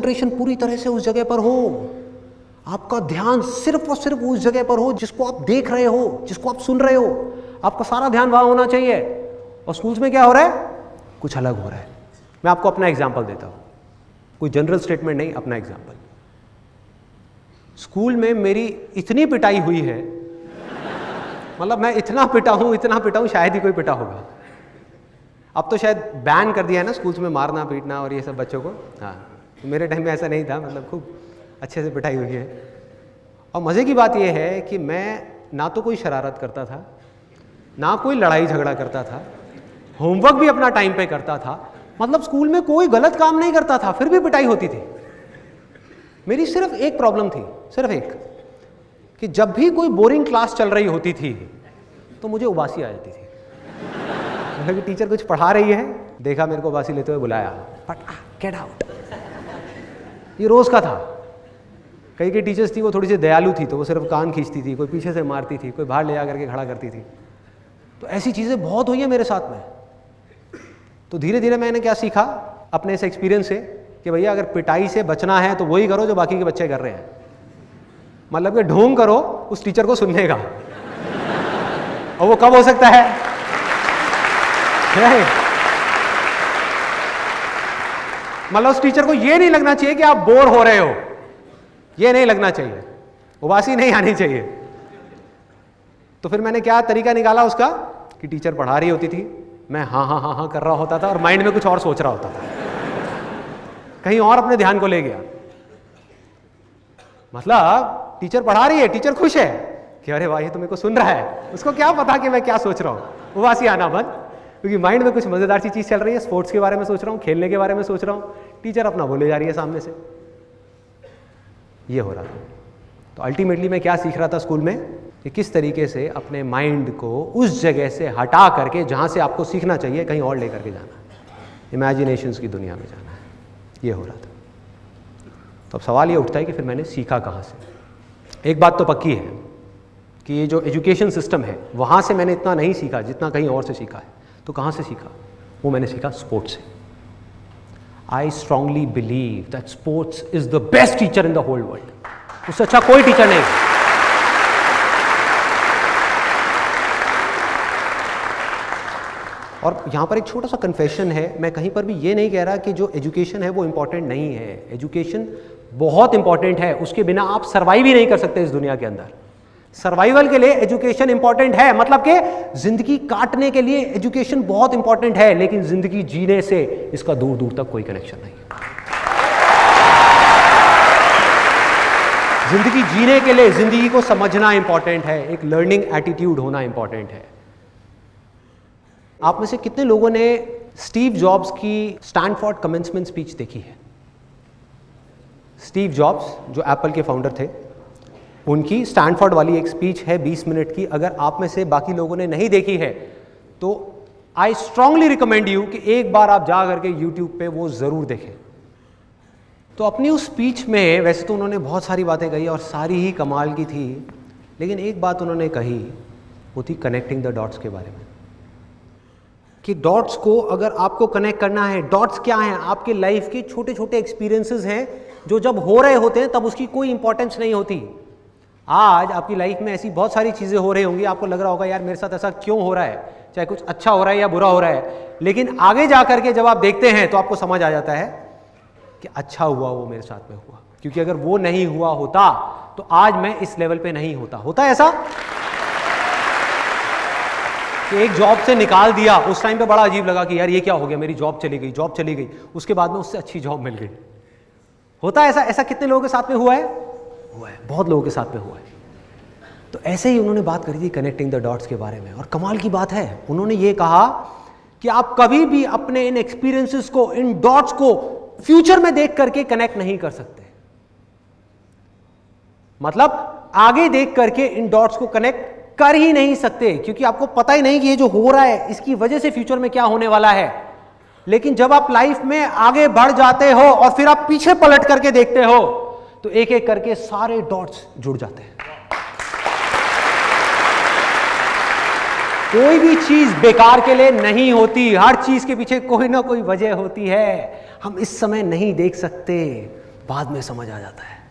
Concentration पूरी तरह से उस जगह पर हो, आपका ध्यान सिर्फ और सिर्फ उस जगह पर हो जिसको आप देख रहे हो, जिसको आप सुन रहे हो, आपका सारा ध्यान वहां होना चाहिए। और स्कूल्स में क्या हो रहा है? कुछ अलग हो रहा है। मैं आपको अपना एग्जाम्पल देता हूं, कोई जनरल स्टेटमेंट नहीं, अपना एग्जाम्पल। स्कूल में मेरी इतनी पिटाई हुई है, मतलब मैं इतना पिटा हूं, शायद ही कोई पिटा होगा। अब तो शायद बैन कर दिया है ना स्कूल्स में मारना पीटना और ये सब बच्चों को। हाँ, मेरे टाइम में ऐसा नहीं था, मतलब खूब अच्छे से पिटाई हुई है। और मज़े की बात यह है कि मैं ना तो कोई शरारत करता था, ना कोई लड़ाई झगड़ा करता था, होमवर्क भी अपना टाइम पे करता था, मतलब स्कूल में कोई गलत काम नहीं करता था, फिर भी पिटाई होती थी। मेरी सिर्फ एक प्रॉब्लम थी, सिर्फ एक, कि जब भी कोई बोरिंग क्लास चल रही होती थी तो मुझे उबासी आ जाती थी। कि टीचर कुछ पढ़ा रही है, देखा मेरे को उबासी लेते हुए बुलाया, गेट आउट। ये रोज का था। कई टीचर्स थी वो थोड़ी सी दयालु थी, तो वो सिर्फ कान खींचती थी, कोई पीछे से मारती थी, कोई बाहर ले जा करके खड़ा करती थी। तो ऐसी चीज़ें बहुत हुई है मेरे साथ में। तो धीरे धीरे मैंने क्या सीखा अपने इस एक्सपीरियंस से कि भैया अगर पिटाई से बचना है तो वही करो जो बाकी के बच्चे कर रहे हैं। मतलब कि ढोंग करो उस टीचर को सुनने का। और वो कब हो सकता है? मतलब उस टीचर को ये नहीं लगना चाहिए कि आप बोर हो रहे हो, ये नहीं लगना चाहिए, उबासी नहीं आनी चाहिए। तो फिर मैंने क्या तरीका निकाला उसका कि टीचर पढ़ा रही होती थी, मैं हाँ हाँ हाँ हाँ कर रहा होता था और माइंड में कुछ और सोच रहा होता था, कहीं और अपने ध्यान को ले गया। मतलब टीचर पढ़ा रही है, टीचर खुश है कि अरे वाह ये तो मेरे को सुन रहा है, उसको क्या पता कि मैं क्या सोच रहा हूं। उबासी आना बंद, क्योंकि माइंड में कुछ मजेदार सी चीज चल रही है, स्पोर्ट्स के बारे में सोच रहा हूँ, खेलने के बारे में सोच रहा हूँ, टीचर अपना बोले जा रही है सामने से। ये हो रहा था। तो अल्टीमेटली मैं क्या सीख रहा था स्कूल में कि किस तरीके से अपने माइंड को उस जगह से हटा करके जहां से आपको सीखना चाहिए कहीं और लेकर के जाना है, इमेजिनेशंस की दुनिया में जाना है। ये हो रहा था। तो अब सवाल ये उठता है कि फिर मैंने सीखा कहाँ से। एक बात तो पक्की है कि ये जो एजुकेशन सिस्टम है वहाँ से मैंने इतना नहीं सीखा जितना कहीं और से सीखा है। तो कहाँ से सीखा? वो मैंने सीखा स्पोर्ट्स से। I strongly believe that sports is the best teacher in the whole world. उससे अच्छा कोई टीचर नहीं। और यहाँ पर एक छोटा सा कन्फेशन है, मैं कहीं पर भी ये नहीं कह रहा कि जो एजुकेशन है वो इंपॉर्टेंट नहीं है। एजुकेशन बहुत इंपॉर्टेंट है, उसके बिना आप सर्वाइव ही नहीं कर सकते इस दुनिया के अंदर। सर्वाइवल के लिए एजुकेशन इंपॉर्टेंट है, मतलब कि जिंदगी काटने के लिए एजुकेशन बहुत इंपॉर्टेंट है, लेकिन जिंदगी जीने से इसका दूर दूर तक कोई कनेक्शन नहीं है। जिंदगी जीने के लिए जिंदगी को समझना इंपॉर्टेंट है, एक लर्निंग एटीट्यूड होना इंपॉर्टेंट है। आप में से कितने लोगों ने स्टीव जॉब्स की स्टैनफोर्ड कमेंसमेंट स्पीच देखी है? स्टीव जॉब्स जो एप्पल के फाउंडर थे, उनकी स्टैनफोर्ड वाली एक स्पीच है 20 मिनट की। अगर आप में से बाकी लोगों ने नहीं देखी है तो आई स्ट्रांगली रिकमेंड यू कि एक बार आप जा करके यूट्यूब पे वो जरूर देखें। तो अपनी उस स्पीच में वैसे तो उन्होंने बहुत सारी बातें कही और सारी ही कमाल की थी, लेकिन एक बात उन्होंने कही, वो थी कनेक्टिंग द डॉट्स के बारे में। कि डॉट्स को अगर आपको कनेक्ट करना है, डॉट्स क्या हैं? आपके लाइफ के छोटे छोटे एक्सपीरियंसेस हैं जो जब हो रहे होते हैं तब उसकी कोई इंपॉर्टेंस नहीं होती। आज आपकी लाइफ में ऐसी बहुत सारी चीज़ें हो रही होंगी, आपको लग रहा होगा यार मेरे साथ ऐसा क्यों हो रहा है, चाहे कुछ अच्छा हो रहा है या बुरा हो रहा है, लेकिन आगे जा करके जब आप देखते हैं तो आपको समझ आ जाता है कि अच्छा हुआ वो मेरे साथ में हुआ, क्योंकि अगर वो नहीं हुआ होता तो आज मैं इस लेवल पे नहीं होता। होता है ऐसा कि एक जॉब से निकाल दिया, उस टाइम पे बड़ा अजीब लगा कि यार ये क्या हो गया, मेरी जॉब चली गई, उसके बाद में उससे अच्छी जॉब मिल गई। होता है ऐसा? ऐसा कितने लोगों के साथ में हुआ है? हुआ है, बहुत लोगों के साथ में हुआ है। तो ऐसे ही उन्होंने बात करी थी कनेक्टिंग द डॉट्स के बारे में, और कमाल की बात है उन्होंने ये कहा कि आप कभी भी अपने इन एक्सपीरियंसेस को, इन डॉट्स को फ्यूचर में देख करके कनेक्ट नहीं कर सकते। मतलब आगे देख करके इन डॉट्स को कनेक्ट कर ही नहीं सकते, क्योंकि आपको पता ही नहीं कि ये जो हो रहा है इसकी वजह से फ्यूचर में क्या होने वाला है। लेकिन जब आप लाइफ में आगे बढ़ जाते हो और फिर आप पीछे पलट करके देखते हो तो एक एक करके सारे डॉट्स जुड़ जाते हैं। कोई भी चीज बेकार के लिए नहीं होती, हर चीज के पीछे कोई ना कोई वजह होती है, हम इस समय नहीं देख सकते। बाद में समझ आ जाता है।